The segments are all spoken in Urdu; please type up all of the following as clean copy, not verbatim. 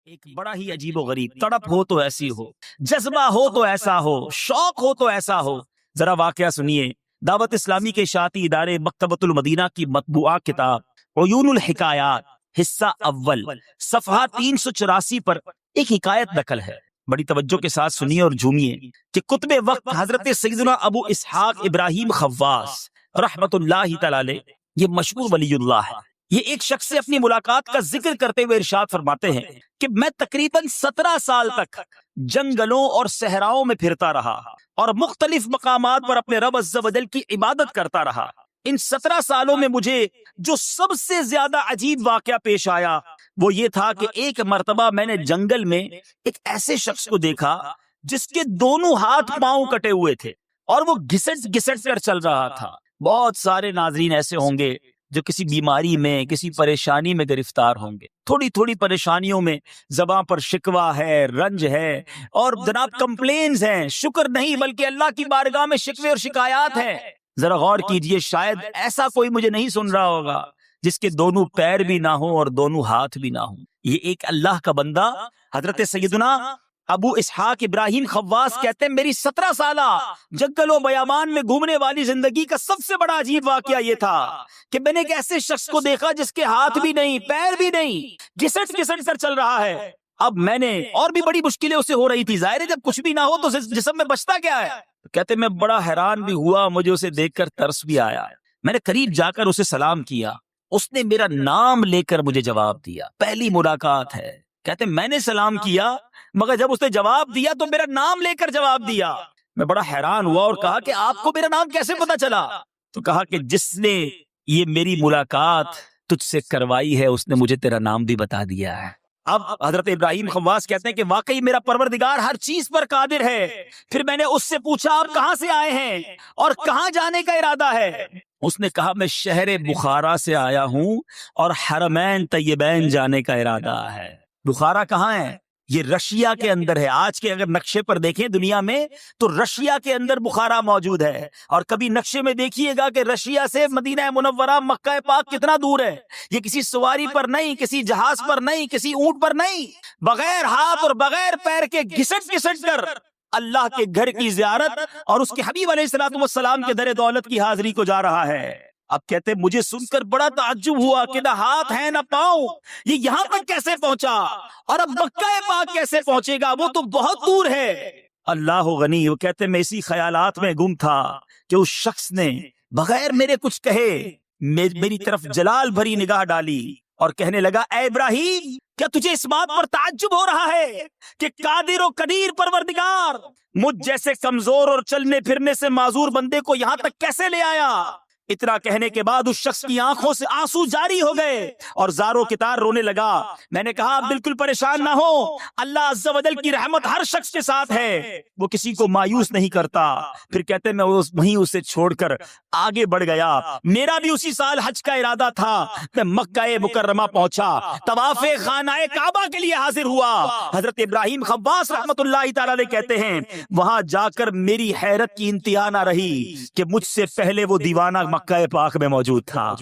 ایک بڑا ہی عجیب و غریب تڑپ ہو تو ایسی ہو، جذبہ ہو تو ایسا ہو، شوق ہو تو ایسا ہو۔ ذرا واقعہ سنیے۔ دعوت اسلامی کے اشاعتی ادارے مکتبۃ المدینہ کی مطبوعہ کتاب عیون الحکایات حصہ اول صفحہ 384 پر ایک حکایت نقل ہے۔ بڑی توجہ کے ساتھ سنیے اور جھومیے کہ کتب وقت حضرت سیدنا ابو اسحاق ابراہیم خواص رحمت اللہ تعالی علیہ، یہ مشہور ولی اللہ ہے، یہ ایک شخص سے اپنی ملاقات کا ذکر کرتے ہوئے ارشاد فرماتے ہیں کہ میں تقریباً 17 سال تک جنگلوں اور صحراؤں میں پھرتا رہا اور مختلف مقامات پر اپنے رب عز و جل کی عبادت کرتا رہا۔ ان 17 سالوں میں مجھے جو سب سے زیادہ عجیب واقعہ پیش آیا وہ یہ تھا کہ ایک مرتبہ میں نے جنگل میں ایک ایسے شخص کو دیکھا جس کے دونوں ہاتھ پاؤں کٹے ہوئے تھے اور وہ گھسٹ گھسٹ کر چل رہا تھا۔ بہت سارے ناظرین ایسے ہوں گے جو کسی بیماری میں، کسی پریشانی میں گرفتار ہوں گے، تھوڑی تھوڑی پریشانیوں میں زباں پر شکوہ ہے، رنج ہے اور جناب کمپلینز ہیں، شکر نہیں بلکہ اللہ کی بارگاہ میں شکوے اور شکایات ہیں۔ ذرا غور کیجئے، شاید ایسا کوئی مجھے نہیں سن رہا ہوگا جس کے دونوں پیر بھی نہ ہوں اور دونوں ہاتھ بھی نہ ہوں۔ یہ ایک اللہ کا بندہ حضرت سیدنا ابو اسحاق ابراہیم خواص کہتے ہیں میری 17 سالہ جنگل و بیابان میں گھومنے والی زندگی کا سب سے بڑا عجیب واقعہ یہ تھا کہ میں نے ایک ایسے شخص کو دیکھا جس کے ہاتھ بھی نہیں، پیر بھی نہیں، گھسٹ گھسٹ کر چل رہا ہے۔ اب میں نے اور بھی بڑی مشکلیں اسے ہو رہی تھی، ظاہر ہے جب کچھ بھی نہ ہو تو جسم میں بچتا کیا ہے۔ کہتے میں بڑا حیران بھی ہوا، مجھے اسے دیکھ کر ترس بھی آیا۔ میں نے قریب جا کر اسے سلام کیا، اس نے میرا نام لے کر مجھے جواب دیا۔ پہلی ملاقات ہے۔ کہتے میں نے سلام کیا مگر جب اس نے جواب دیا تو میرا نام لے کر جواب دیا۔ میں بڑا حیران ہوا اور کہا کہ آپ کو میرا نام کیسے پتا چلا؟ تو کہا کہ جس نے یہ میری ملاقات تجھ سے کروائی ہے اس نے مجھے تیرا نام بھی بتا دیا ہے۔ اب حضرت ابراہیم خواص کہتے ہیں کہ واقعی میرا پروردگار ہر چیز پر قادر ہے۔ پھر میں نے اس سے پوچھا آپ کہاں سے آئے ہیں اور کہاں جانے کا ارادہ ہے؟ اس نے کہا میں شہر بخارا سے آیا ہوں اور حرمین طیبین جانے کا ارادہ ہے۔ بخارا کہاں ہے؟ یہ رشیا کے اندر ہے۔ آج کے اگر نقشے پر دیکھیں دنیا میں تو رشیا کے اندر بخارا موجود ہے، اور کبھی نقشے میں دیکھیے گا کہ رشیا سے مدینہ منورہ مکہ پاک کتنا دور ہے۔ یہ کسی سواری پر نہیں، کسی جہاز پر نہیں، کسی اونٹ پر نہیں، بغیر ہاتھ اور بغیر پیر کے گھسٹ گھسٹ کر اللہ کے گھر کی زیارت اور اس کے حبیب علیہ الصلوۃ والسلام کے در دولت کی حاضری کو جا رہا ہے۔ اب کہتے مجھے سن کر بڑا تعجب ہوا کہ نہ ہاتھ ہے نہ پاؤں، یہ یہاں تک کیسے پہنچا اور اب مکہ پاک کیسے پہنچے گا؟ وہ تو بہت دور ہے۔ اللہ غنی، وہ کہتے میں اسی خیالات میں گم تھا کہ اس شخص نے بغیر میرے کچھ کہے میری طرف جلال بھری نگاہ ڈالی اور کہنے لگا اے ابراہیم، کیا تجھے اس بات پر تعجب ہو رہا ہے کہ قادر و قدیر پروردگار مجھ جیسے کمزور اور چلنے پھرنے سے معذور بندے کو یہاں تک کیسے لے آیا؟ اتنا کہنے کے بعد اس شخص کی آنکھوں سے آنسو جاری ہو گئے اور زارو کتار رونے لگا۔ میں نے کہا بالکل پریشان نہ ہو، اللہ عز و جل کی رحمت ہر شخص کے ساتھ ہے، وہ کسی کو مایوس نہیں کرتا۔ پھر کہتے میں وہیں اسے چھوڑ کر آگے بڑھ گیا۔ میرا بھی اسی سال حج کا ارادہ تھا۔ میں مکہ مکرمہ پہنچا، طواف خانہ کعبہ کے لیے حاضر ہوا۔ حضرت ابراہیم خواص رحمت اللہ تعالی علیہ کہتے ہیں وہاں جا کر میری حیرت کی انتہا نہ رہی کہ مجھ سے پہلے وہ دیوانہ مکہ پاک میں موجود تھا۔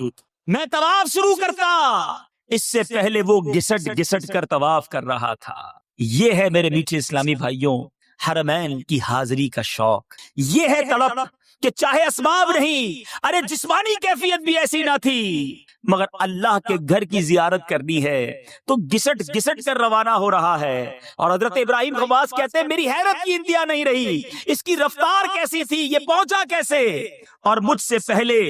میں طواف شروع کرتا، اس سے پہلے وہ گھسٹ گھسٹ کر طواف کر رہا تھا۔ یہ ہے میرے میٹھے اسلامی بھائیوں حرمین کی حاضری کا شوق، یہ ہے طلب کہ چاہے اسباب نہیں، ارے جسمانی کیفیت بھی ایسی نہ تھی مگر اللہ کے گھر کی زیارت کرنی ہے تو گھسٹ گھسٹ کر روانہ ہو رہا ہے۔ اور حضرت ابراہیم خواص کہتے ہیں میری حیرت کی انتہا نہیں رہی، اس کی رفتار کیسی تھی، یہ پہنچا کیسے؟ اور مجھ سے پہلے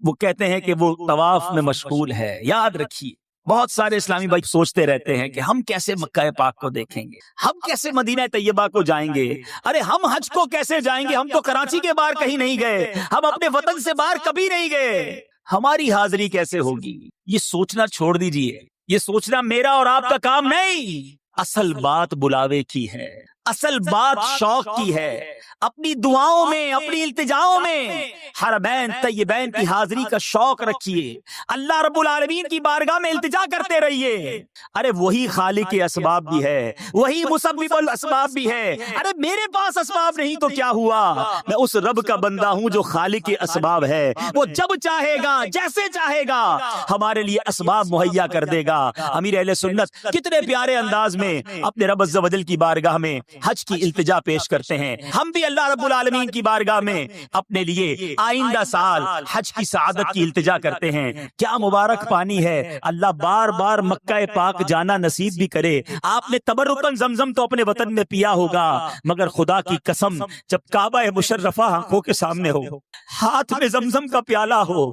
وہ کہتے ہیں کہ وہ طواف میں مشغول ہے۔ یاد رکھیے بہت سارے اسلامی بھائی سوچتے رہتے ہیں کہ ہم کیسے مکہ پاک کو دیکھیں گے، ہم کیسے مدینہ طیبہ کو جائیں گے، ارے ہم حج کو کیسے جائیں گے، ہم تو کراچی کے باہر کہیں نہیں گئے، ہم اپنے وطن سے باہر کبھی نہیں گئے، ہماری حاضری کیسے ہوگی؟ یہ سوچنا چھوڑ دیجئے، یہ سوچنا میرا اور آپ کا کام نہیں۔ اصل بات بلاوے کی ہے، اصل بات شوق کی ہے۔ اپنی دعاؤں میں، اپنی التجاؤں میں حرمین طیبین کی حاضری کا شوق رکھیے، اللہ رب العالمین کی بارگاہ میں التجا کرتے رہیے۔ ارے وہی خالق اسباب بھی ہے، وہی مسبب الاسباب بھی ہے۔ ارے میرے پاس اسباب نہیں تو کیا ہوا، میں اس رب کا بندہ ہوں جو خالق اسباب ہے، وہ جب چاہے گا جیسے چاہے گا ہمارے لیے اسباب مہیا کر دے گا۔ امیر اہل سنت کتنے پیارے انداز میں میں اپنے رب عز و جل کی بارگاہ میں حج کی التجا پیش کرتے ہیں. ہم بھی اللہ رب العالمین کی بارگاہ میں اپنے لیے آئندہ سال حج کی سعادت کی التجا کرتے ہیں. کیا مبارک پانی ہے, اللہ بار بار مکہ پاک جانا نصیب بھی کرے. آپ نے تبرکن زمزم تو اپنے وطن میں پیا ہوگا, مگر خدا کی قسم جب کعبہ مشرفہ آنکھوں کے سامنے ہو, ہاتھ میں زمزم کا پیالہ ہو,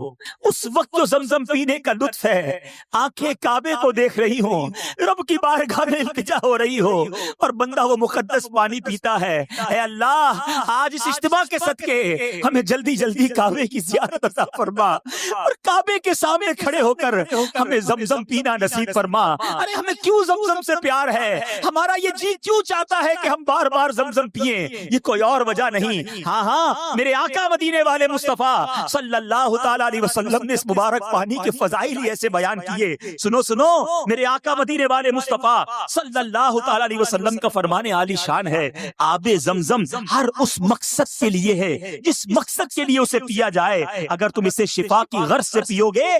اس وقت جو زمزم پینے کا لطف ہے, آنکھیں کعبے کو دیکھ رہی ہوں, رب کی بارگاہ میں التجا ہو رہی ہو اور بندہ وہ مقدس پانی پیتا ہے. اے اللہ, آج اس اجتماع کے صدقے ہمیں جلدی جلدی کعبے کی زیارت عطا فرما اور کعبے کے سامنے کھڑے ہو کر ہمیں زمزم پینا نصیب فرما. ارے ہمیں کیوں زمزم سے پیار ہے, ہمارا یہ جی کیوں چاہتا ہے کہ ہم بار بار زمزم پیئیں, یہ کوئی اور وجہ نہیں. ہاں ہاں, میرے آقا مدینے والے مصطفیٰ صلی اللہ تعالی علیہ وسلم نے اس مبارک پانی کے فضائل ہی ایسے بیان کیے. سنو سنو, میرے آقا مدینے والے مصطفیٰ صلی اللہ تعالی علیہ وسلم کا فرمان عالی شان ہے, آب زمزم ہر اس مقصد کے لیے ہے جس مقصد کے لیے اسے پیا جائے. اگر تم اسے شفا کی غرض سے پیو گے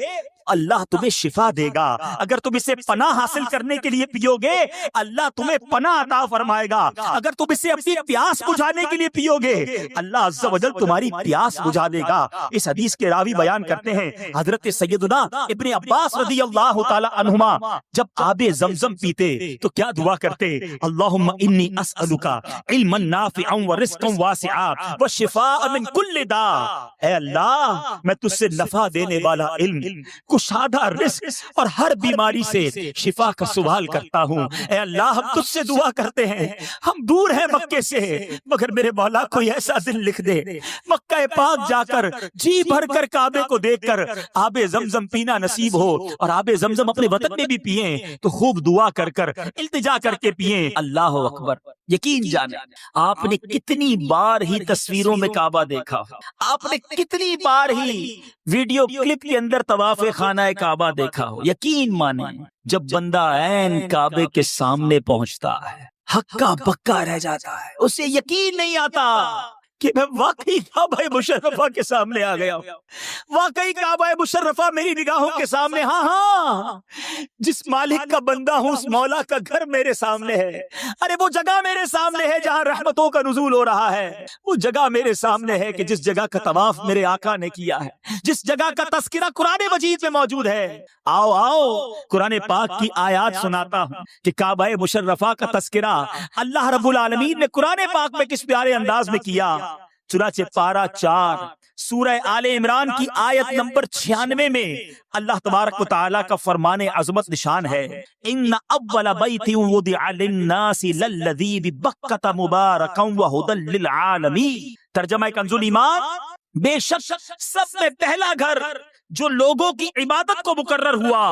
اللہ تمہیں شفا دے گا, اگر تم اسے پناہ حاصل کرنے کے لیے پیو گے اللہ تمہیں پناہ عطا فرمائے گا, اگر تم اسے اپنی پیاس بجھانے کے لیے پیو گے اللہ عز و جل تمہاری پیاس بجھا دے گا. اس حدیث کے راوی بیان کرتے ہیں حضرت سیدنا ابن عباس رضی اللہ تعالی عنہما جب آب زمزم پیتے تو کیا دعا کرتے, اللہم انی اسألک علما نافعا ورزقا واسعا وشفاء من کل داء. اے اللہ, میں تجھ سے نفع دینے والا علم, کشادہ رزق اور ہر بیماری سے شفا کا سوال کرتا ہوں. اے اللہ, ہم تجھ سے دعا کرتے ہیں, ہم دور ہیں مکے سے, مگر میرے مولا کوئی ایسا دل لکھ دے مکہ پاک جا کر جی بھر کر کعبے کو دیکھ کر آب زمزم پینا نصیب ہو, اور آب زمزم اپنے وطن میں بھی پیئیں تو خوب دعا کر کر التجا کر کے پیئیں. اللہ اکبر. یقین جانے آپ نے کتنی بار ہی تصویروں میں کعبہ دیکھا, آپ نے کتنی بار ہی ویڈیو کلپ کے اندر طواف خانہ کعبہ دیکھا ہو. یقین مانے جب بندہ عین کعبے کے سامنے پہنچتا ہے ہکا بکا رہ جاتا ہے, اسے یقین نہیں آتا کہ میں واقعی کعبہ مشرفہ کے سامنے آ گیا ہوں, واقعی کعبہ مشرفہ میری نگاہوں کے سامنے. ہاں ہاں, جس مالک کا بندہ ہوں اس مولا کا گھر میرے سامنے ہے. ارے وہ جگہ میرے سامنے ہے جہاں رحمتوں کا نزول ہو رہا ہے, وہ جگہ میرے سامنے ہے کہ جس جگہ کا طواف میرے آقا نے کیا ہے, جس جگہ کا تذکرہ قرآن مجید میں موجود ہے. آؤ آؤ, قرآن پاک کی آیات سناتا ہوں کہ کعبہ مشرفہ کا تذکرہ اللہ رب العالمین نے قرآن پاک میں کس پیارے انداز میں کیا. چنانچہ پارہ 4 سورہ آل عمران کی آیت نمبر 96 میں اللہ تبارک و تعالیٰ کا فرمان عظمت نشان ہے, ان اول بیت وضع للناس للذی ببکۃ مبارکا وہدی للعالمین. ترجمہ کنز ایمان, بے شک سب میں پہلا گھر جو لوگوں کی عبادت کو مقرر ہوا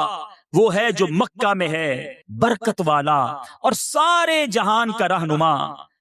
وہ ہے جو مکہ میں ہے, برکت والا اور سارے جہان کا رہنما.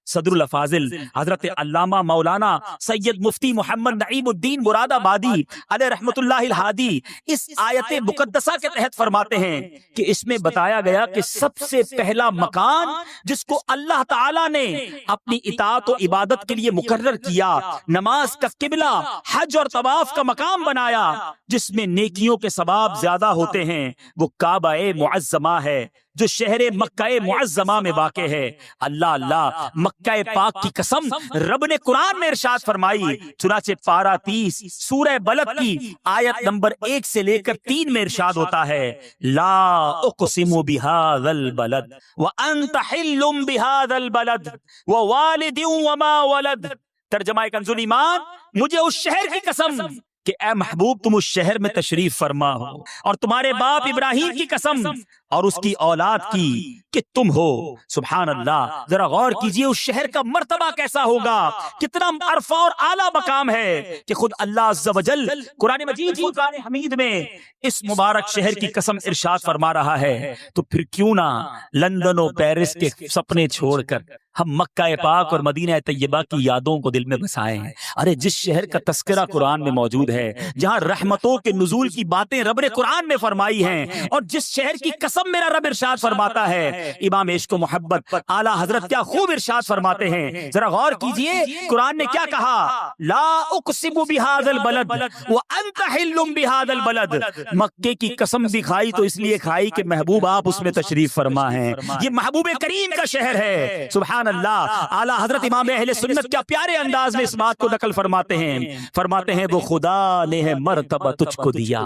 صدر الافاضل حضرت علامہ مولانا سید مفتی محمد نعیم الدین مراد آبادی علیہ رحمت اللہ الہادی اس آیت مقدسہ کے تحت فرماتے ہیں کہ اس میں بتایا گیا کہ سب سے پہلا مکان جس کو اللہ تعالیٰ نے اپنی اطاعت و عبادت کے لیے مقرر کیا, نماز کا قبلہ, حج اور طواف کا مقام بنایا, جس میں نیکیوں کے ثواب زیادہ ہوتے ہیں, وہ کعبہ معظمہ ہے جو شہر مکہ معظمہ میں واقع ہے. اللہ اللہ, مکہ پاک کی قسم رب نے قرآن میں ارشاد فرمائی. چنانچہ پارہ 30 سورہ بلد کی آیت نمبر 1 سے لے کر 3 میں ارشاد ہوتا ہے, لا اقسم بہذا البلد وانت حل بہذا البلد ووالد وما ولد. ترجمہ کنز ایمان, مجھے اس شہر کی قسم کہ اے محبوب تم اس شہر میں تشریف فرما ہو, اور تمہارے باپ ابراہیم کی قسم اور اس کی اولاد کی کہ تم ہو. سبحان اللہ, ذرا غور کیجئے اس شہر کا مرتبہ کیسا ہوگا, کتنا عرفہ اور اعلیٰ مقام ہے کہ خود اللہ عز و جل قرآن مجید فرقان حمید میں اس مبارک شہر کی قسم ارشاد فرما رہا ہے. تو پھر کیوں نہ لندن و پیرس کے سپنے چھوڑ کر ہم مکہ پاک اور مدینہ طیبہ کی یادوں کو دل میں بسائیں ہیں. ارے جس شہر کا تذکرہ قرآن میں موجود ہے, جہاں رحمتوں کے نزول کی باتیں رب نے قرآن میں فرمائی ہیں, اور جس شہر کی قسم تب میرا رب ارشاد فرماتا ہے، امام عشق و محبت اعلیٰ حضرت کیا خوب ارشاد فرماتے ہیں، ذرا غور کیجئے قرآن نے کیا کہا، لا اقسم بہذا البلد وانت حل بہذا البلد، مکے کی قسم بھی کھائی تو اس لیے کھائی کہ محبوب آپ اس میں تشریف فرما ہیں، یہ محبوب کریم کا شہر ہے، سبحان اللہ۔ اعلیٰ حضرت امام اہل سنت کیا پیارے انداز میں اس بات کو نقل فرماتے ہیں وہ خدا نے ہے مرتبہ تجھ کو دیا،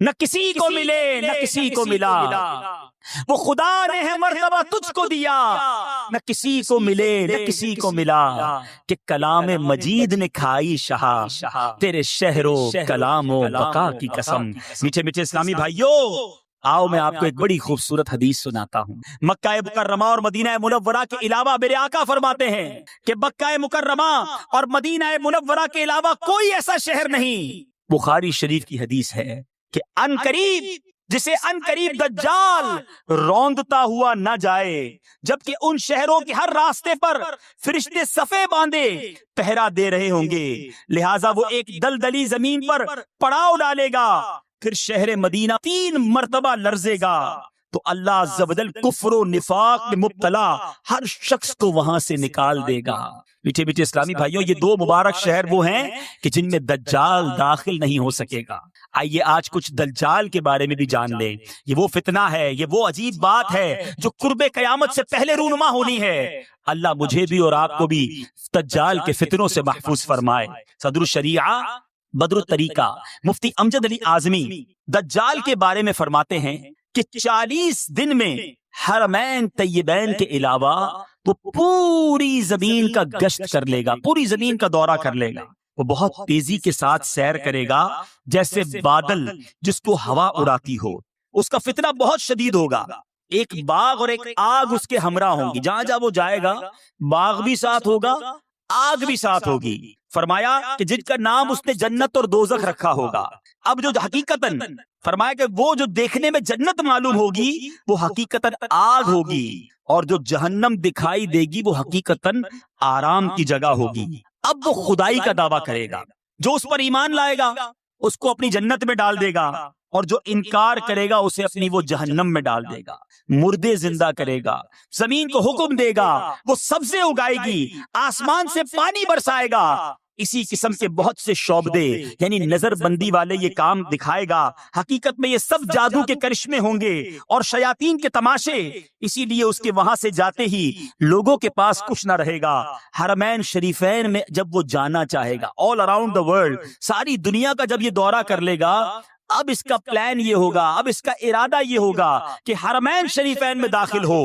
نہ کسی کو ملے نہ کسی کو ملا، وہ خدا نے ہے مرتبہ تجھ کو دیا، نہ کسی کو ملے نہ کسی کو ملا، کہ کلام مجید نے کھائی شہا تیرے شہر و کلام و بقا کی قسم۔ میٹھے میٹھے اسلامی بھائیوں، آؤ میں آپ کو ایک بڑی خوبصورت حدیث سناتا ہوں۔ مکہ مکرمہ اور مدینہ منورہ کے علاوہ میرے آقا فرماتے ہیں کہ مکہ مکرمہ اور مدینہ منورہ کے علاوہ کوئی ایسا شہر نہیں، بخاری شریف کی حدیث ہے کہ ان قریب جسے ان قریب دجال روندتا ہوا نہ جائے، جبکہ ان شہروں کے ہر راستے پر فرشتے صفے باندھے پہرا دے رہے ہوں گے، لہٰذا وہ ایک دلدلی زمین پر پڑاؤ ڈالے گا، پھر شہر مدینہ 3 مرتبہ لرزے گا تو اللہ عز و جل کفر و نفاق میں مبتلا ہر شخص کو وہاں سے نکال دے گا۔ میٹھے میٹھے اسلامی بھائیوں، یہ 2 مبارک شہر وہ ہیں کہ جن میں دجال داخل نہیں ہو سکے گا۔ آئیے آج کچھ دجال کے بارے میں بھی جان لیں۔ یہ وہ فتنہ ہے، یہ وہ عجیب بات ہے جو قرب قیامت سے پہلے رونما ہونی ہے۔ اللہ مجھے بھی اور آپ کو بھی دجال کے فتنوں سے محفوظ فرمائے۔ صدر الشریعہ بدر الطریقہ مفتی امجد علی اعظمی دجال کے بارے میں فرماتے ہیں کہ 40 دن میں حرمین طیبین کے علاوہ وہ پوری زمین کا گشت کر لے گا، پوری زمین کا دورہ کر لے گا، وہ بہت تیزی کے ساتھ سیر کرے گا جیسے بادل جس کو ہوا اڑاتی ہو، اس کا فتنہ بہت شدید ہوگا، ایک باغ اور ایک آگ اس کے ہمراہ ہوں گی، جہاں جہاں وہ جائے گا باغ بھی ساتھ ہوگا، آگ بھی ساتھ ہوگی۔ فرمایا کہ جن کا نام اس نے جنت اور دوزخ رکھا ہوگا، اب جو حقیقتاً فرمایا کہ وہ جو دیکھنے میں جنت معلوم ہوگی وہ حقیقتاً آگ ہوگی، اور جو جہنم دکھائی دے گی وہ حقیقتاً آرام کی جگہ ہوگی۔ اب وہ خدائی کا دعویٰ کرے گا، جو اس پر ایمان لائے گا اس کو اپنی جنت میں ڈال دے گا، اور جو انکار کرے گا اسے اپنی وہ جہنم میں ڈال دے گا۔ مردے زندہ کرے گا، زمین کو حکم دے گا، وہ سبزے اگائے گی، آسمان سے پانی برسائے گا، اسی قسم کے بہت سے شعبدے یعنی نظر بندی والے یہ کام دکھائے گا۔ حقیقت میں یہ سب جادو کے کرشمے ہوں گے اور شیاطین کے تماشے، اسی لیے اس کے وہاں سے جاتے ہی لوگوں کے پاس کچھ نہ رہے گا۔ حرمین شریفین میں جب وہ جانا چاہے گا، آل اراؤنڈ دا ورلڈ، ساری دنیا کا جب یہ دورہ کر لے گا، اب اس کا پلان یہ ہوگا، اب اس کا ارادہ یہ ہوگا کہ حرمین شریفین میں داخل ہو۔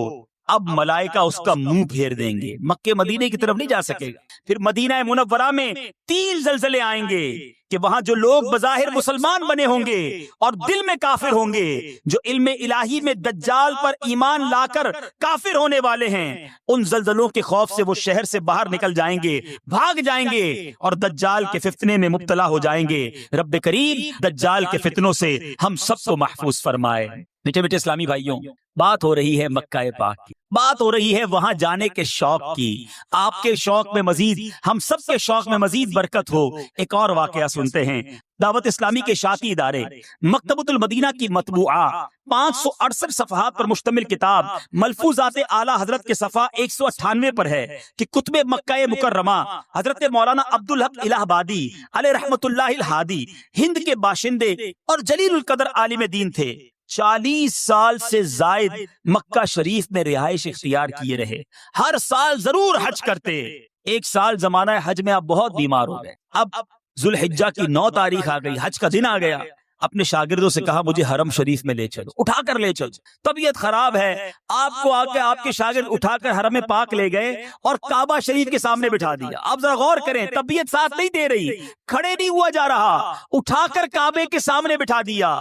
اب ملائکہ اس کا منہ پھیر دیں گے، مکے مدینے کی طرف نہیں جا سکے گا۔ پھر مدینہ منورہ میں 3 زلزلے آئیں گے کہ وہاں جو لوگ بظاہر مسلمان بنے ہوں گے اور دل میں کافر ہوں گے، جو علم الہی میں دجال پر ایمان لا کر کافر ہونے والے ہیں، ان زلزلوں کے خوف سے وہ شہر سے باہر نکل جائیں گے، بھاگ جائیں گے اور دجال کے فتنے میں مبتلا ہو جائیں گے۔ رب کریم دجال کے فتنوں سے ہم سب کو محفوظ فرمائے۔ میٹھے میٹھے اسلامی بھائیوں، بات ہو رہی ہے مکہ پاک کی، بات ہو رہی ہے وہاں جانے کے شوق کی۔ آپ کے شوق میں مزید، ہم سب کے شوق میں مزید برکت ہو۔ ایک اور واقعہ سنتے ہیں۔ دعوت اسلامی کے اشاعتی ادارے مکتبۃ المدینہ کی مطبوعہ 568 صفحات پر مشتمل کتاب ملفوظات اعلیٰ حضرت کے صفحہ 198 پر ہے کہ کتب مکہ مکرمہ حضرت مولانا عبدالحق الہ آبادی علیہ رحمت اللہ الہادی ہند کے باشندے اور جلیل القدر عالم دین تھے۔ 40 سال سے زائد مکہ شریف میں رہائش اختیار کیے رہے، ہر سال ضرور حج کرتے۔ ایک سال زمانہ حج میں آپ بہت بیمار ہو گئے، اب ذوالحجہ کی 9 تاریخ آ گئی، حج کا دن آ گیا، اپنے شاگردوں سے کہا مجھے حرم شریف میں لے چلو، اٹھا کر لے چلو، طبیعت خراب ہے، آپ کو آ کے آپ کے شاگرد اٹھا کر حرم پاک لے گئے اور کعبہ شریف کے سامنے بٹھا دیا۔ آپ ذرا غور کریں، طبیعت ساتھ نہیں دے رہی، کھڑے نہیں ہوا جا رہا، اٹھا کر کعبے کے سامنے بٹھا دیا۔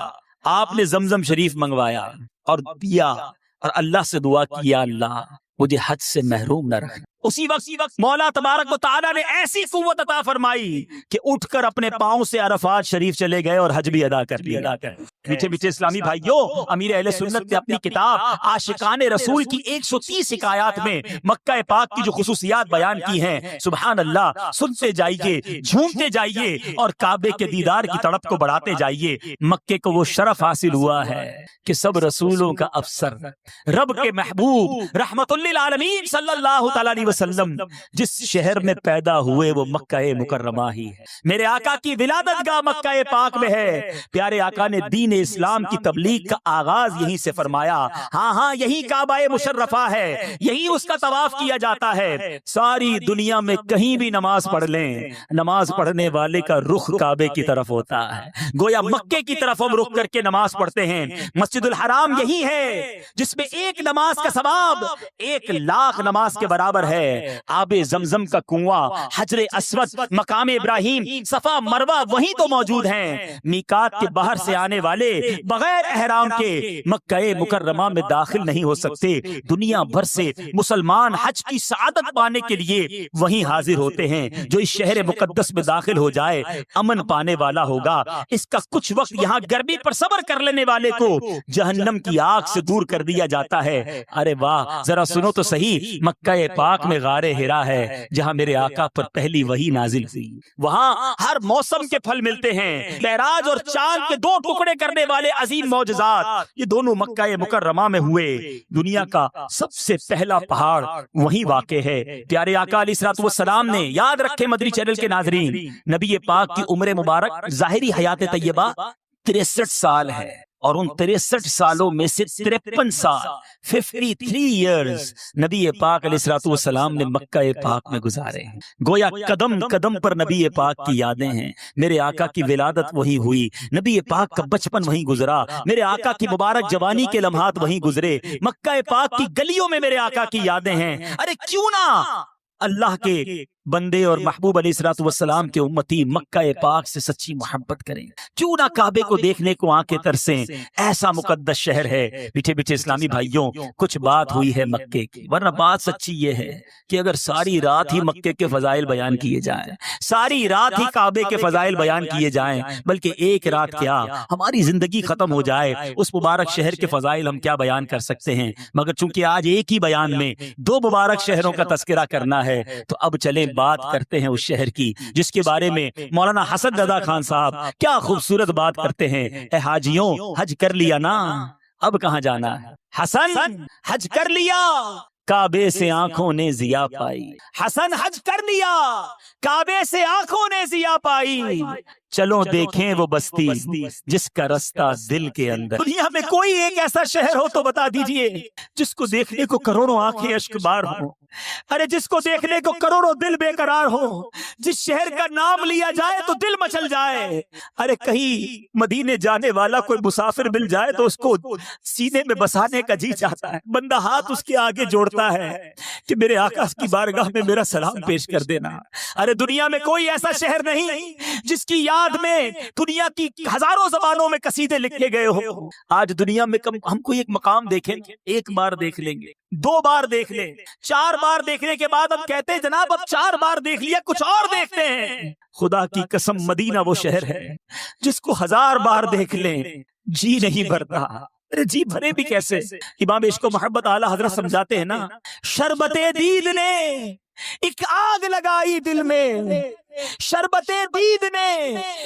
آپ نے زمزم شریف منگوایا اور پیا اور اللہ سے دعا کیا، اللہ مجھے حج سے محروم نہ رکھنا۔ اسی وقت مولا تبارک و تعالیٰ نے ایسی قوت عطا فرمائی کہ اٹھ کر اپنے پاؤں سے عرفات شریف چلے گئے اور حج بھی ادا کر لیا۔ میٹھے میٹھے اسلامی بھائیوں، امیر اہل سنت نے اپنی کتاب عاشقان رسول کی 130 حکایات میں مکہ پاک کی جو خصوصیات بیان کی ہیں، سبحان اللہ، سنتے جائیے، جھومتے جائیے اور کعبے کے دیدار کی تڑپ کو بڑھاتے جائیے۔ مکے کو وہ شرف حاصل ہوا ہے کہ سب رسولوں کا افسر، رب کے محبوب رحمت للعالمین صلی اللہ تعالی علیہ وسلم جس شہر میں پیدا ہوئے وہ مکہ مکرمہ ہی ہے۔ میرے آقا کی ولادت گاہ مکہ پاک میں ہے۔ پیارے آقا نے دین اسلام کی تبلیغ کا آغاز یہیں سے فرمایا۔ ہاں یہی کعبہ مشرفہ ہے، یہی اس کا طواف کیا جاتا ہے۔ ساری دنیا میں کہیں بھی نماز پڑھ لیں، نماز پڑھنے والے کا رخ کعبے کی طرف ہوتا ہے، گویا مکے کی طرف ہم رخ کر کے نماز پڑھتے ہیں۔ مسجد الحرام یہی ہے جس میں ایک نماز کا ثواب 1,00,000 نماز کے برابر ہے۔ آب زمزم کا کنواں، حجر اسود، مقام ابراہیم، صفا مروہ وہیں تو موجود ہیں۔ میقات کے باہر سے آنے والے بغیر احرام کے مکہ مکرمہ میں داخل نہیں ہو سکتے۔ دنیا بھر سے مسلمان حج کی سعادت پانے کے لیے وہیں حاضر ہوتے ہیں۔ جو اس شہر مقدس میں داخل ہو جائے امن پانے والا ہوگا۔ اس کا کچھ وقت یہاں گرمی پر صبر کر لینے والے کو جہنم کی آگ سے دور کر دیا جاتا ہے۔ ارے واہ، ذرا سنو تو صحیح، مکہ پاک میں غار ہرا ہے جہاں میرے آقا پر پہلی وحی نازل ہوئی۔ وہاں ہر موسم کے پھل ملتے ہیں۔ معراج اور چاند کے 2 ٹکڑے کرنے والے عظیم معجزات یہ دونوں مکہ مکرمہ میں ہوئے۔ دنیا کا سب سے پہلا پہاڑ وہیں واقع ہے۔ پیارے آقا علیہ الصلوۃ والسلام نے، یاد رکھے مدری چینل کے ناظرین، نبی پاک کی عمر مبارک ظاہری حیات طیبہ 63 سال ہے، اور ان 63 سالوں میں سے 53 سال 53 ایئرز نبی پاک علیہ الصلوۃ والسلام نے مکہ پاک میں گزارے ہیں۔ گویا قدم قدم پر نبی پاک کی یادیں ہیں۔ میرے آقا کی ولادت وہیں ہوئی، نبی پاک کا بچپن وہیں گزرا، میرے آقا کی مبارک جوانی کے لمحات وہیں گزرے۔ مکہ پاک کی گلیوں میں میرے آقا کی یادیں ہیں۔ ارے کیوں نہ اللہ کے بندے اور محبوب علیہ الصلوۃ والسلام کے امتی مکہ پاک سے سچی محبت کریں، کیوں نہ کعبے کو دیکھنے کو آنکھیں ترسیں۔ ایسا مقدس شہر ہے۔ میٹھے میٹھے اسلامی بھائیوں، کچھ بات ہوئی ہے مکے کی، ورنہ بات سچی یہ ہے کہ اگر ساری رات ہی مکے کے فضائل بیان کیے جائیں، ساری رات ہی کعبے کے فضائل بیان کیے جائیں، بلکہ ایک رات کیا ہماری زندگی ختم ہو جائے، اس مبارک شہر کے فضائل ہم کیا بیان کر سکتے ہیں۔ مگر چونکہ آج ایک ہی بیان میں 2 مبارک شہروں کا تذکرہ کرنا ہے، تو اب چلیں بات کرتے ہیں اس شہر کی جس کے بارے میں مولانا حسن رضا خان صاحب کیا خوبصورت بات کرتے ہیں۔ اے حاجیوں، حج کر لیا نا، اب کہاں جانا ہے؟ حسن حج کر لیا، کعبے سے آنکھوں نے ضیا پائی۔ حسن حج کر لیا، کعبے سے آنکھوں نے ضیا پائی۔ چلو دیکھیں وہ بستی جس کا رستہ دل کے اندر۔ دنیا میں کوئی ایک ایسا شہر ہو تو بتا دیجئے جس کو دیکھنے کو کروڑوں آنکھیں اشک بار ہوں، ارے جس کو دیکھنے کو کروڑوں دل بے قرار ہو، جس شہر کا نام لیا جائے تو دل مچل جائے۔ ارے کہیں مدینے جانے والا کوئی مسافر مل جائے تو اس کو سینے میں بسانے کا جی چاہتا ہے، بندہ ہاتھ اس کے آگے جوڑتا ہے کہ میرے آقا کی بارگاہ میں میرا سلام پیش کر دینا۔ ارے دنیا میں کوئی ایسا شہر نہیں جس کی یاد میں دنیا کی ہزاروں زبانوں میں قصیدے لکھے گئے ہو۔ آج دنیا میں ہم کوئی ایک مقام دیکھیں، 1 بار دیکھ لیں گے، 2 بار دیکھ لیں، 4 بار دیکھنے کے بعد ہم کہتے ہیں جناب اب 4 بار دیکھ لیا، کچھ اور دیکھتے ہیں۔ خدا کی قسم مدینہ وہ شہر ہے جس کو 1000 بار دیکھ لیں جی نہیں بھرتا۔ ارے جی بھرے بھی کیسے؟ امام عشق و محبت اعلیٰ حضرت سمجھاتے ہیں نا، شربت دید نے ایک آگ لگائی دل میں، شربت دید نے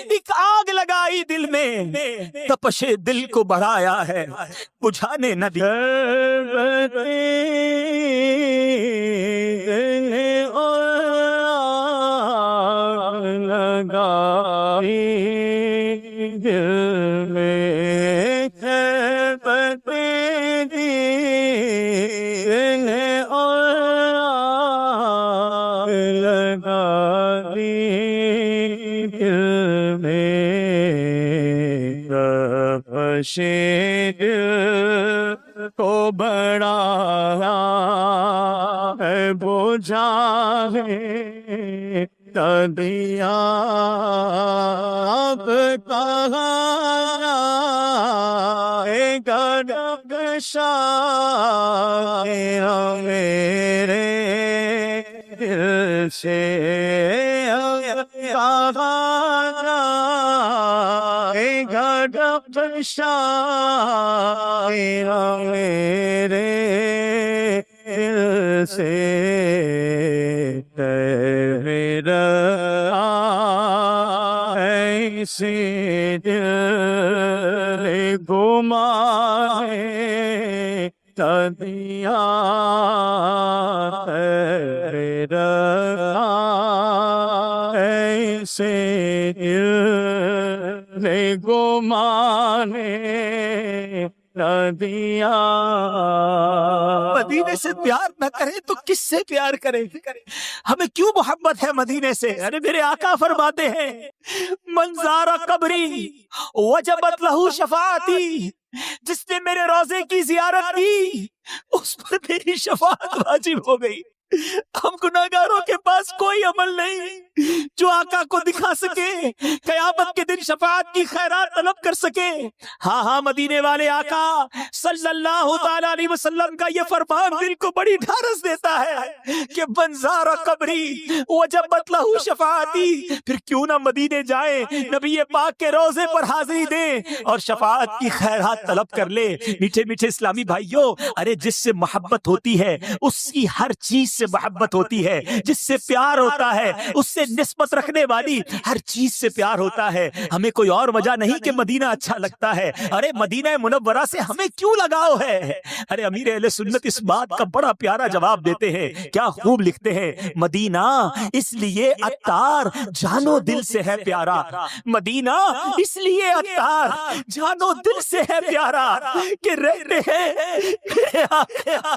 ایک آگ لگائی دل میں، تپش دل کو بڑھایا ہے بجھانے نہ دی۔ شیر کو بڑا ہے بوجھا ہے دیا، اب کہاں گشا میرے سے کہانا گھر شاعرہ میرے دل سے میرا ایسے دل گمائے دیا میرا ایسے دل گمانے دیا۔ مدینے سے پیار نہ کرے تو کس سے پیار کرے؟ ہمیں کیوں محبت ہے مدینے سے؟ ارے میرے آقا فرماتے ہیں من زار قبری وجبت لہو شفاعتی، جس نے میرے روزے کی زیارت کی اس پر میری شفاعت واجب ہو گئی۔ ہم گناہگاروں کے پاس کوئی عمل نہیں جو آقا کو دکھا سکے، قیامت کے دن شفاعت کی خیرات طلب کر سکے۔ ہاں ہاں، مدینے والے آقا صلی اللہ تعالی علیہ وسلم کا یہ فرمان دل کو بڑی ڈھارس دیتا ہے کہ من زار قبری وجبت لہو شفاعتی۔ پھر کیوں نہ مدینے جائیں، نبی پاک کے روزے پر حاضری دیں اور شفاعت کی خیرات طلب کر لے۔ میٹھے میٹھے اسلامی بھائیوں، ارے جس سے محبت ہوتی ہے اس کی ہر چیز سے محبت ہوتی ہے، جس سے پیار ہوتا ہے اس سے نسبت رکھنے والی ہر چیز سے پیار ہوتا ہے۔ ہمیں کوئی اور وجہ نہیں کہ مدینہ اچھا لگتا ہے، ارے مدینہ منورہ سے ہمیں کیوں لگاؤ ہے؟ ارے امیر اہل سنت اس بات کا بڑا پیارا جواب دیتے ہیں، کیا خوب لکھتے ہیں، مدینہ اس لیے عطار جانو دل سے ہے پیارا، مدینہ اس لیے عطار جانو دل سے ہے پیارا کہ رہتے ہیں میرے آقا۔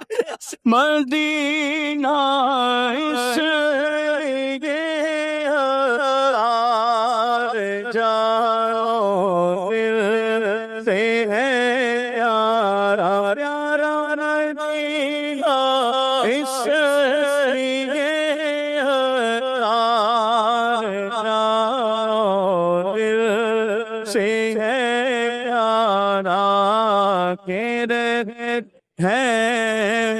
مدینہ اس لیے جاؤ دل سے ہے پیارا، پیارا مدینہ اس لیے جاؤ دل سے ہے پیارا کہ رہتے ہے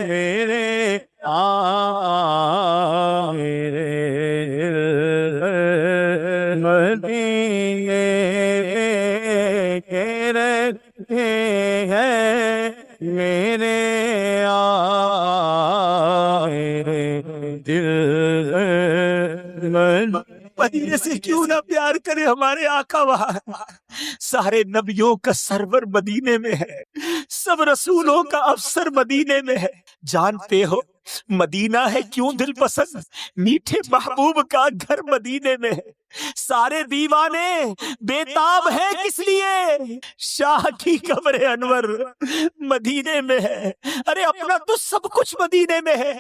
میرے میرے مدینے کے رہتے ہیں میرے دل۔ مدینے سے کیوں نہ پیار کرے ہمارے آقا؟ وہاں سارے نبیوں کا سرور مدینے میں ہے، سب رسولوں کا افسر مدینے میں ہے۔ جانتے ہو مدینہ ہے کیوں دل پسند؟ میٹھے محبوب کا گھر مدینے میں ہے۔ سارے دیوانے بےتاب ہیں کس لیے؟ شاہ کی قبر انور مدینے میں ہے۔ ارے اپنا تو سب کچھ مدینے میں ہے،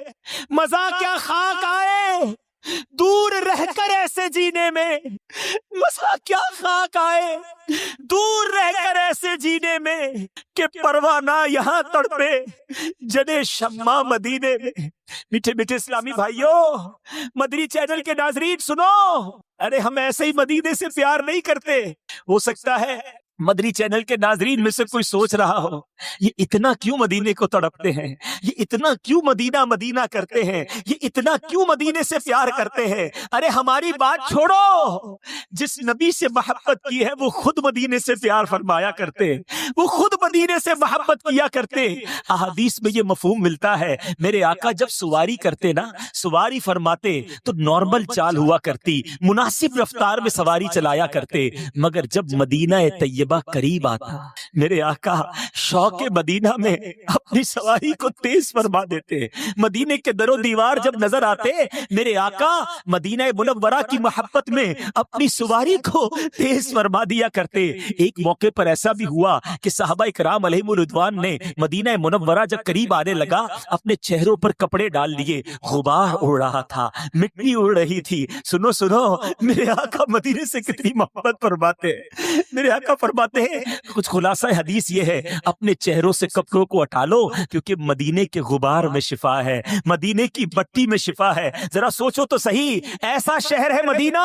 مزہ کیا خاک آئے دور رہ کر ایسے جینے میں، مزہ کیا خاک آئے دور رہ کر ایسے جینے میں کہ پروانہ یہاں تڑپے جنے شمع مدینے میں۔ میٹھے میٹھے اسلامی بھائیوں، مدنی چینل کے ناظرین سنو، ارے ہم ایسے ہی مدینے سے پیار نہیں کرتے۔ ہو سکتا ہے مدنی چینل کے ناظرین میں سے کوئی سوچ رہا ہو یہ اتنا کیوں مدینے کو تڑپتے ہیں، یہ اتنا کیوں مدینہ مدینہ کرتے ہیں، یہ اتنا کیوں مدینے سے پیار کرتے ہیں؟ ارے ہماری بات چھوڑو، جس نبی سے محبت کی ہے وہ خود مدینے سے پیار فرمایا کرتے، وہ خود مدینے سے محبت کیا کرتے۔ احادیث میں یہ مفہوم ملتا ہے، میرے آقا جب سواری کرتے نا، سواری فرماتے تو نارمل چال ہوا کرتی، مناسب رفتار میں سواری چلایا کرتے، مگر جب مدینہ طیبہ قریب آتا میرے آقا شوق مدینہ میں اپنی سواری کو تیز فرما دیتے۔ مدینے کے در و دیوار جب نظر آتے میرے آقا مدینہ منورہ کی محبت میں اپنی سواری کو تیز فرما دیا کرتے۔ ایک موقع پر ایسا بھی ہوا کہ صحابہ کرام علیہم الرضوان نے مدینہ منورہ جب قریب آنے لگا اپنے چہروں پر کپڑے ڈال لیے، غبار اڑ رہا تھا، مٹی اڑ رہی تھی۔ سنو سنو، میرے آقا مدینے سے کتنی محبت فرماتے ہیں۔ میرے آقا فرماتے ہیں، کچھ خلاصہ حدیث یہ ہے، اپنے چہروں سے کپڑوں کو ہٹا لو کیونکہ مدینے کے غبار میں شفا ہے، مدینے کی مٹی میں شفا ہے۔ ذرا سوچو تو صحیح، ایسا شہر ہے مدینہ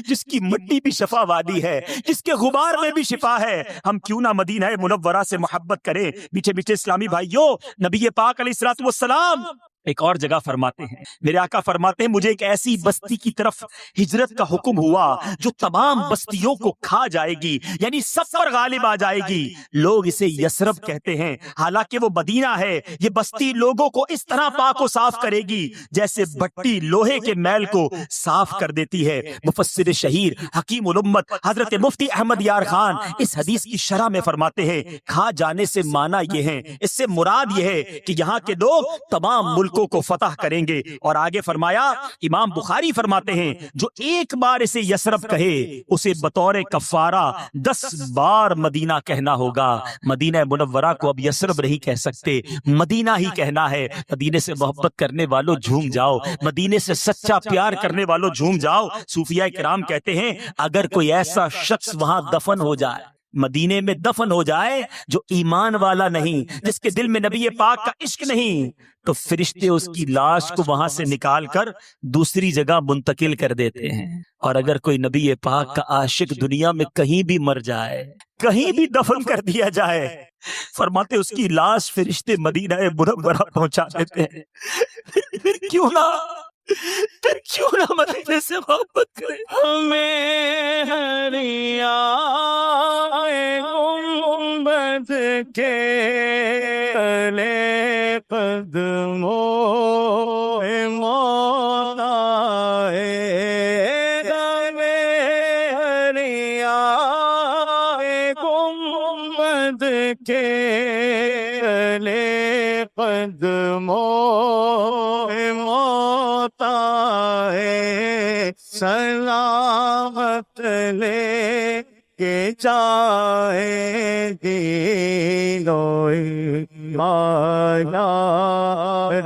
جس کی مٹی بھی شفا والی ہے، جس کے غبار میں بھی شفا ہے۔ ہم کیوں نہ مدینہ منورہ سے محبت کریں؟ میٹھے میٹھے اسلامی بھائیوں، نبی پاک علیہ الصلوۃ والسلام ایک اور جگہ فرماتے ہیں، میرے آقا فرماتے ہیں مجھے ایک ایسی بستی کی طرف ہجرت کا حکم ہوا جو تمام بستیوں کو کھا جائے گی، یعنی سب پر غالب آ جائے گی۔ لوگ اسے یثرب کہتے ہیں، حالانکہ وہ مدینہ ہے۔ یہ بستی لوگوں کو اس طرح پاک و صاف کرے گی جیسے بھٹی لوہے کے میل کو صاف کر دیتی ہے۔ مفسر شہیر حکیم الامت حضرت مفتی احمد یار خان اس حدیث کی شرح میں فرماتے ہیں کھا جانے سے معنی یہ ہے، اس سے مراد یہ ہے کہ یہاں کے لوگ تمام ملکوں کو فتح کریں گے۔ اور آگے فرمایا، امام بخاری فرماتے ہیں جو ایک بار اسے یثرب کہے اسے بطور کفارہ 10 بار مدینہ کہنا ہوگا۔ مدینہ منورہ کو اب یثرب نہیں کہہ سکتے، مدینہ ہی کہنا ہے۔ مدینے سے محبت کرنے والوں جھوم جاؤ، مدینے سے سچا پیار کرنے والوں جھوم جاؤ۔ صوفیاء کرام کہتے ہیں اگر کوئی ایسا شخص وہاں دفن ہو جائے، مدینے میں دفن ہو جائے جو ایمان والا نہیں، جس کے دل میں نبی پاک کا عشق نہیں، تو فرشتے اس کی لاش کو وہاں سے نکال کر دوسری جگہ منتقل کر دیتے ہیں۔ اور اگر کوئی نبی پاک کا عاشق دنیا میں کہیں بھی مر جائے، کہیں بھی دفن کر دیا جائے، فرماتے اس کی لاش فرشتے مدینہ منورہ پہنچا دیتے ہیں۔ پھر کیوں نہ مدینے سے محبت کرے۔ ہمیں ہریا گنبد کے تلے قدموں موت آئے، ہمیں ہریا گنبد کے تلے قدموں موت آئے، سلامت لے کے جائے دینو مایا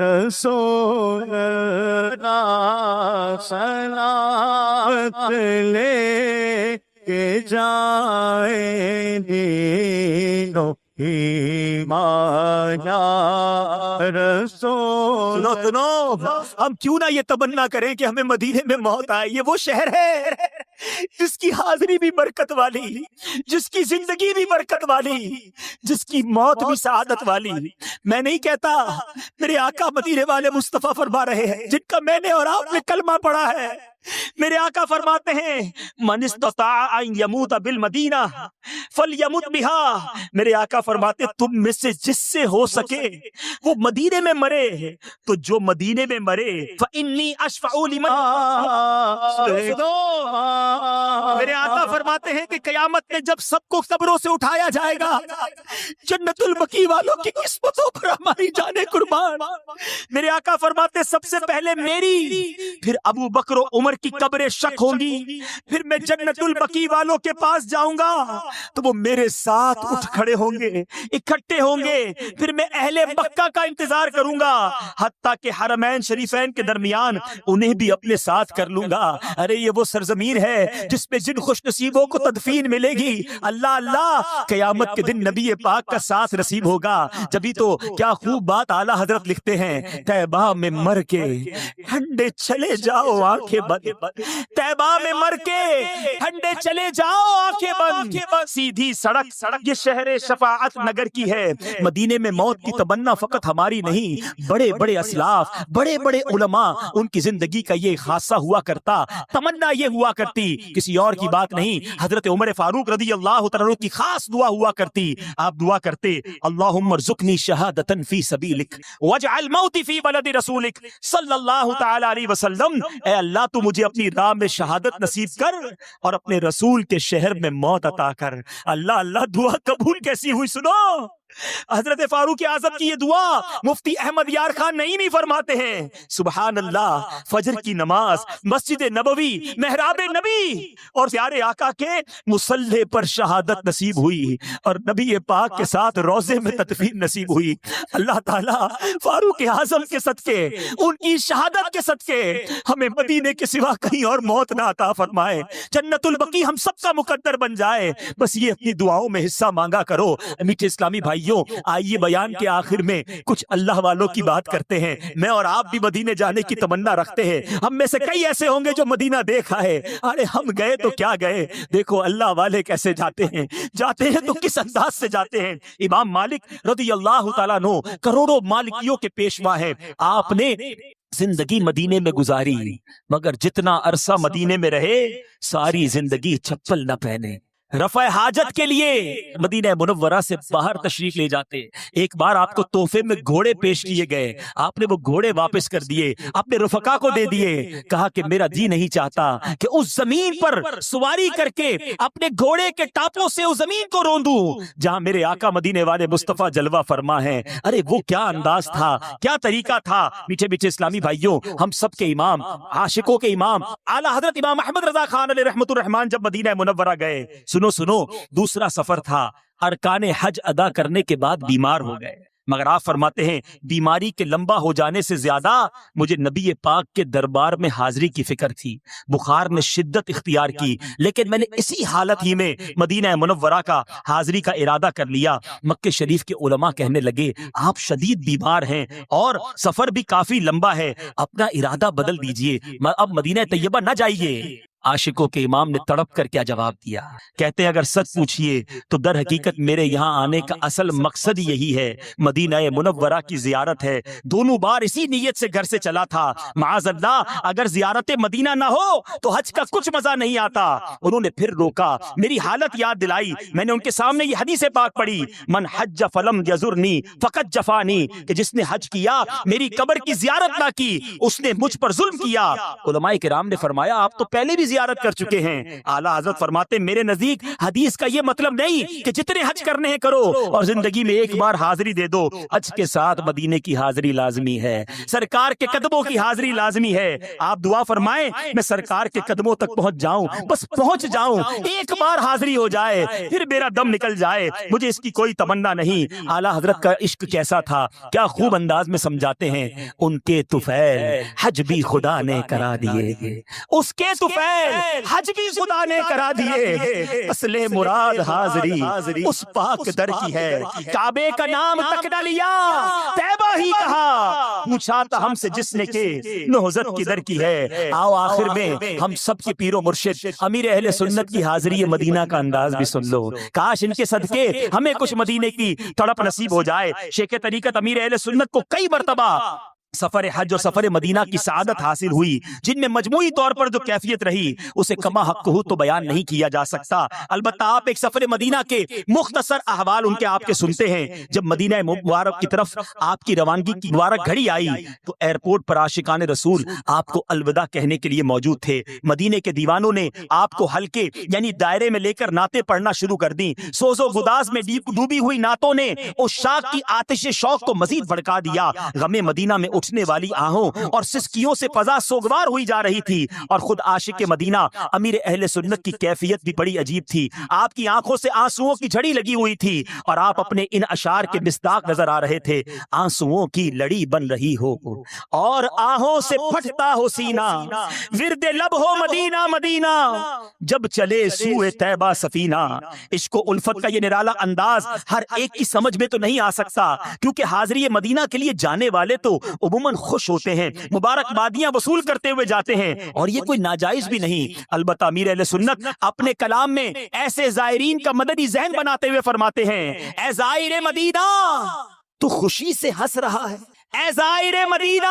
رسول اللہ، سلامت لے کے جائے دینو مایا رسول۔ سنو، ہم کیوں نہ یہ تمنا کریں کہ ہمیں مدینے میں موت آئے۔ یہ وہ شہر ہے جس کی حاضری بھی برکت والی، جس کی زندگی بھی برکت والی، جس کی موت بھی سعادت والی۔ میں نہیں کہتا، میرے آقا مدینے والے مصطفیٰ فرما رہے ہیں جن کا میں نے اور آپ نے کلمہ پڑھا ہے۔ میرے آقا فرماتے ہیں من استطاع ان یموت بالمدینہ فلیمت بہا۔ میرے آقا فرماتے تم میں سے جس سے ہو سکے وہ مدینے میں مرے، تو جو مدینے میں مرے فإنی اشفع لمن۔ میرے آقا فرماتے ہیں کہ قیامت میں جب سب کو قبروں سے اٹھایا جائے گا، جنت البقیع والوں کی قسمتوں پر ہماری جانیں قربان۔ میرے آقا فرماتے سب سے پہلے میری، پھر ابو بکر و عمر کی قبریں شک ہوں گی، پھر میں جنت البقیع والوں کے پاس جاؤں گا تو وہ میرے ساتھ اٹھ کھڑے ہوں گے، اکٹھے ہوں گے، پھر میں اہل مکہ کا انتظار کروں گا حتیٰ کہ حرمین شریفین کے درمیان انہیں بھی اپنے ساتھ کر لوں گا۔ ارے یہ وہ سرزمین ہے جس میں جن خوش نصیبوں کو تدفین ملے گی، اللہ اللہ قیامت کے دن نبی پاک کا ساتھ نصیب ہوگا۔ جبھی تو کیا خوب بات اعلیٰ حضرت لکھتے ہیں، طیبہ میں مر کے ٹھنڈے چلے جاؤ آنکھیں بند، طیبہ میں مر کے ٹھنڈے چلے جاؤ آنکھیں بند، سیدھی سڑک یہ شہر شفاعت نگر کی ہے۔ مدینے میں موت کی تمنا فقط ہماری نہیں، بڑے بڑے اسلاف، بڑے بڑے علماء، ان کی زندگی کا یہ خاصہ ہوا کرتا، تمنا یہ ہوا کرتی، کسی اور کی بات نہیں۔ حضرت عمر فاروق رضی اللہ تعالیٰ عنہ کی خاص دعا ہوا کرتی، آپ دعا کرتے اللہم ارزقنی شہادتا فی سبیلک واجعل موتی فی بلد رسولک صلی اللہ تعالی علیہ وسلم۔ اے اللہ تو مجھے اپنی راہ میں شہادت نصیب کر اور اپنے رسول کے شہر میں موت عطا کر۔ اللہ اللہ، دعا قبول کیسی ہوئی سنو۔ حضرت فاروق اعظم کی یہ دعا مفتی احمد یار خان نعیمی فرماتے ہیں، سبحان اللہ، فجر کی نماز، مسجد نبوی، محراب نبی اور پیارے آقا کے مصلی پر شہادت نصیب ہوئی اور نبی پاک کے ساتھ روضے میں تدفین نصیب ہوئی۔ اللہ تعالیٰ فاروق اعظم کے صدقے، ان کی شہادت کے صدقے ہمیں مدینے کے سوا کہیں اور موت نہ عطا فرمائے، جنت البقیع ہم سب کا مقدر بن جائے۔ بس یہ اپنی دعاؤں میں حصہ مانگا کرو۔ میٹھے اسلامی بھائی، بھائیوں، آئیے بیان کے آخر میں کچھ اللہ والوں کی بات کرتے ہیں۔ میں اور آپ بھی مدینے جانے کی تمنا رکھتے ہیں، ہم میں سے کئی ایسے ہوں گے جو مدینہ دیکھا ہے، ارے ہم گئے تو کیا گئے، دیکھو اللہ والے کیسے جاتے ہیں تو کس انداز سے جاتے ہیں۔ امام مالک رضی اللہ تعالیٰ عنہ کروڑوں مالکیوں کے پیشوا ہیں، آپ نے زندگی مدینے میں گزاری، مگر جتنا عرصہ مدینے میں رہے ساری زندگی چپل نہ پہنے۔ رفع حاجت کے لیے مدینہ منورہ سے باہر تشریف لے جاتے، ایک بار آپ کو تحفے میں گھوڑے پیش کیے گئے، آپ نے وہ گھوڑے واپس کر دیے، اپنے رفقا کو دے دیے، کہا کہ میرا جی نہیں چاہتا کہ اس زمین پر سواری کر کے اپنے گھوڑے کے ٹاپوں سے اس زمین کو روندوں جہاں میرے آقا مدینے والے مصطفیٰ جلوہ فرما ہے۔ ارے وہ کیا انداز تھا، کیا طریقہ تھا۔ میٹھے میٹھے اسلامی بھائیوں، ہم سب کے امام، عاشقوں کے امام اعلیٰ حضرت امام احمد رضا خان علیہ رحمت الرحمان جب مدینہ منورہ گئے، سنو دوسرا سفر تھا، ارکان حج ادا کرنے کے بعد بیمار ہو گئے، مگر آپ فرماتے ہیں بیماری کے لمبا ہو جانے سے زیادہ مجھے نبی پاک کے دربار میں حاضری کی فکر تھی، بخار نے شدت اختیار کی، لیکن میں نے اسی حالت ہی میں مدینہ منورہ کا حاضری کا ارادہ کر لیا۔ مکہ شریف کے علماء کہنے لگے آپ شدید بیمار ہیں اور سفر بھی کافی لمبا ہے، اپنا ارادہ بدل دیجئے، اب مدینہ طیبہ نہ جائیے۔ عاشقوں کے امام نے تڑپ کر کیا جواب دیا، کہتے ہیں اگر سچ پوچھئے تو در حقیقت میرے یہاں آنے کا اصل مقصد یہی ہے، مدینہ منورہ کی زیارت ہے، دونوں بار اسی نیت سے گھر سے چلا تھا، معاذ اللہ اگر زیارت مدینہ نہ ہو تو حج کا کچھ مزہ نہیں آتا۔ انہوں نے پھر روکا، میری حالت یاد دلائی، میں نے ان کے سامنے یہ حدیث پاک پڑھی، من حج فلم یزرنی فقط جفانی، کہ جس نے حج کیا میری قبر کی زیارت نہ کی اس نے مجھ پر ظلم کیا۔ علماء کرام نے فرمایا آپ تو پہلے بھی زیارت کر چکے ہیں۔ اعلیٰ حضرت فرماتے میرے نزدیک حدیث کا یہ مطلب نہیں کہ جتنے حج کرنے ہیں کرو اور زندگی میں ایک بار حاضری دے دو، حج کے ساتھ مدینے کی حاضری لازمی ہے، سرکار کے قدموں کی حاضری لازمی ہے۔ آپ دعا فرمائیں میں سرکار کے قدموں تک پہنچ جاؤں، بس پہنچ جاؤں، ایک بار حاضری ہو جائے پھر میرا دم نکل جائے، مجھے اس کی کوئی تمنا نہیں۔ اعلیٰ حضرت کا عشق کیسا تھا، کیا خوب انداز میں سمجھاتے ہیں، ان کے طفیل حج بھی خدا نے کرا دیے، اس کے طفیل حج بھی خدا نے کرا دیے، اصل مراد حاضری اس پاک در کی ہے، کعبے کا نام تک نہ لیا طیبہ ہی کہا، پوچھا تھا ہم سے جس نے کہ نہضت کی در کی ہے۔ آؤ آخر میں ہم سب کے پیر و مرشد امیر اہل سنت کی حاضری مدینہ کا انداز بھی سن لو، کاش ان کے صدقے ہمیں کچھ مدینے کی تڑپ نصیب ہو جائے۔ شیخ طریقت امیر اہل سنت کو کئی مرتبہ سفر حج اور سفر مدینہ کی سعادت حاصل ہوئی، جن میں مجموعی طور پر جو کیفیت رہی اسے کما حق ہو تو بیان نہیں کیا جا سکتا۔ البتہ آپ ایک سفر مدینہ کے مختصر احوال ان کے آپ کے سنتے ہیں۔ جب مدینہ مبارک کی طرف آپ کی روانگی کی مبارک گھڑی آئی تو ایئرپورٹ پر عاشقان رسول آپ کو الوداع کہنے کے لیے موجود تھے۔ مدینے کے دیوانوں نے آپ کو ہلکے یعنی دائرے میں لے کر نعتیں پڑھنا شروع کر دیں، سوز و گداز میں ڈوبی ہوئی نعتوں نے عشاق کی آتش شوق کو مزید بھڑکا دیا۔ غم مدینہ میں اٹھنے والی آہوں اور سسکیوں سے فضا سوگوار ہوئی جا رہی تھی، اور خود عاشق مدینہ امیر اہل سنت کی کیفیت بھی بڑی عجیب تھی۔ آپ کی آنکھوں سے آنسوؤں کی جھڑی لگی ہوئی تھی اور آپ اپنے ان اشعار کے مصداق نظر آ رہے تھے، آنسوؤں کی لڑی بن رہی ہو اور آہوں سے پھٹتا ہو سینہ، ورد لب ہو مدینہ مدینہ، جب چلے سوئے طیبہ سفینہ۔ عشق و الفت کا یہ نرالا انداز ہر ایک کی سمجھ میں تو نہیں آ سکتا، کیونکہ حاضری مدینہ کے لیے جانے والے تو عموماً خوش ہوتے ہیں، مبارکبادیاں وصول کرتے ہوئے جاتے ہیں، اور یہ کوئی ناجائز بھی نہیں۔ البتہ امیر اہل سنت اپنے کلام میں ایسے زائرین کا مددی ذہن بناتے ہوئے فرماتے ہیں، اے زائر مدینہ تو خوشی سے ہنس رہا ہے، اے زائر مدینہ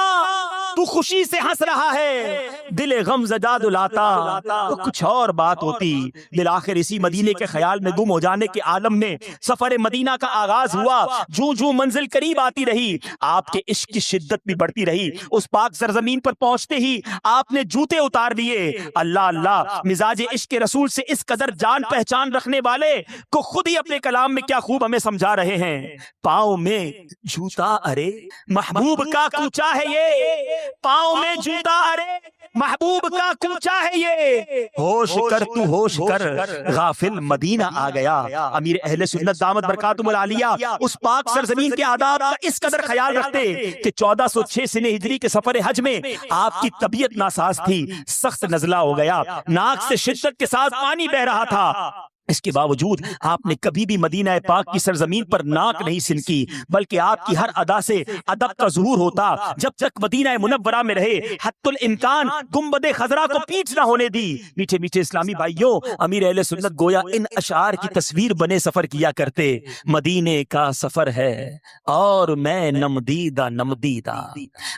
تو خوشی سے ہنس رہا ہے، دل غم زدہ دلاتا تو کچھ اور بات ہوتی۔ بالآخر اسی مدینے کے خیال میں گم ہو جانے کے عالم میں سفر مدینہ کا آغاز ہوا۔ جوں جوں منزل قریب آتی رہی آپ کے عشق کی شدت بھی بڑھتی رہی۔ اس پاک سرزمین پر پہنچتے ہی آپ نے جوتے اتار دیے۔ اللہ اللہ، مزاج عشق رسول سے اس قدر جان پہچان رکھنے والے کو خود ہی اپنے کلام میں کیا خوب ہمیں سمجھا رہے ہیں۔ پاؤں میں جوتا ارے محبوب کا کوچا ہے یہ، پاؤں میں جوتا ارے محبوب کا کوچا ہے یہ، ہوش کر تو ہوش کر غافل مدینہ آ گیا۔ امیر اہل سنت دامت برکاتہم العالیہ اس پاک سرزمین کے آداب کا اس قدر خیال رکھتے کہ 1406 سنہ ہجری کے سفر حج میں آپ کی طبیعت ناساز تھی، سخت نزلہ ہو گیا، ناک سے شدت کے ساتھ پانی بہ رہا تھا۔ اس کے باوجود آپ نے کبھی بھی مدینہ پاک کی سرزمین پر ناک نہیں سنکی، بلکہ آپ کی ہر ادا سے ادب کا ظہور ہوتا۔ جب تک مدینہ منورہ میں رہے حتی الامکان گنبد خضرا کو پیٹ نہ ہونے دی۔ میٹھے میٹھے اسلامی بھائیوں، امیر اہل سنت گویا ان اشعار کی تصویر بنے سفر کیا کرتے۔ مدینے کا سفر ہے اور میں نمدیدہ نمدیدہ،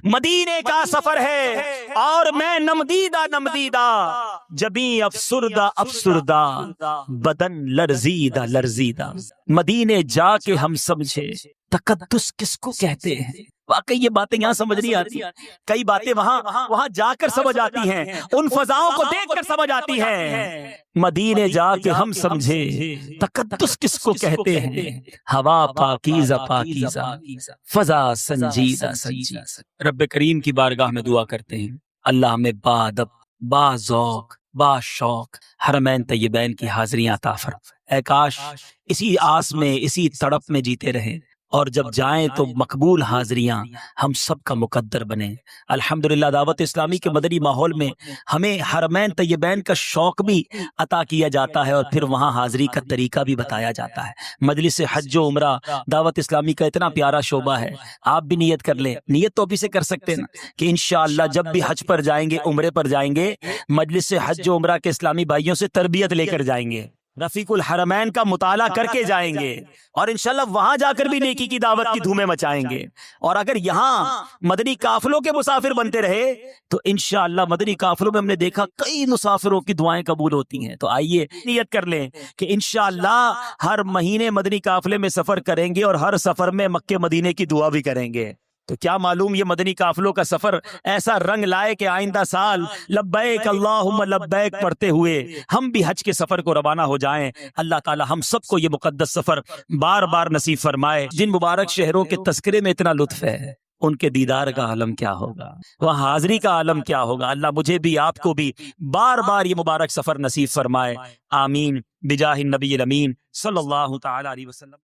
مدینے کا سفر ہے اور میں نمدیدہ نمدیدہ، جبیں افسردہ افسردہ بدن لرزیدہ لرزیدہ۔ مدینے جا کے ہم سمجھے تقدس کس کو کہتے ہیں۔ واقعی یہ باتیں یہاں سمجھ نہیں آتی، کئی باتیں وہاں جا کر سمجھ آتی ہیں، ان فضاؤں کو دیکھ کر سمجھ آتی ہیں۔ مدینے جا کے ہم سمجھے تقدس کس کو کہتے ہیں۔ ہوا پاکیزہ پاکیزہ، فضا سنجیدہ سنجیدہ۔ رب کریم کی بارگاہ میں دعا کرتے ہیں اللہ ہمیں با ادب، با ذوق، با شوق حرمین طیبین کی حاضریاں عطا فرمائے۔ اے کاش اسی آس میں، اسی تڑپ میں جیتے رہیں، اور جب جائیں تو مقبول حاضریاں ہم سب کا مقدر بنیں۔ الحمدللہ دعوت اسلامی کے مدنی ماحول میں ہمیں حرمین طیبین کا شوق بھی عطا کیا جاتا ہے، اور پھر وہاں حاضری کا طریقہ بھی بتایا جاتا ہے۔ مجلس حج و عمرہ دعوت اسلامی کا اتنا پیارا شعبہ ہے، آپ بھی نیت کر لیں، نیت تو ابھی سے کر سکتے ہیں نا کہ انشاءاللہ جب بھی حج پر جائیں گے، عمرے پر جائیں گے، مجلس حج و عمرہ کے اسلامی بھائیوں سے تربیت لے کر جائیں گے، رفیق الحرمین کا مطالعہ کر کے جائیں گے، اور انشاءاللہ وہاں جا کر بھی نیکی کی دعوت کی دھومیں مچائیں گے۔ اور اگر یہاں مدنی قافلوں کے مسافر بنتے رہے تو انشاءاللہ مدنی قافلوں میں ہم نے دیکھا کئی مسافروں کی دعائیں قبول ہوتی ہیں۔ تو آئیے نیت کر لیں کہ انشاءاللہ ہر مہینے مدنی قافلے میں سفر کریں گے، اور ہر سفر میں مکے مدینے کی دعا بھی کریں گے۔ تو کیا معلوم یہ مدنی قافلوں کا سفر ایسا رنگ لائے کہ آئندہ سال لبیک اللہم لبیک پڑھتے ہوئے ہم بھی حج کے سفر کو روانہ ہو جائیں۔ اللہ تعالی ہم سب کو یہ مقدس سفر بار بار نصیب فرمائے۔ جن مبارک شہروں کے تذکرے میں اتنا لطف ہے، ان کے دیدار کا عالم کیا ہوگا، وہاں حاضری کا عالم کیا ہوگا۔ اللہ مجھے بھی آپ کو بھی بار بار یہ مبارک سفر نصیب فرمائے، آمین بجاہ النبی الامین صلی اللہ تعالی علیہ وسلم۔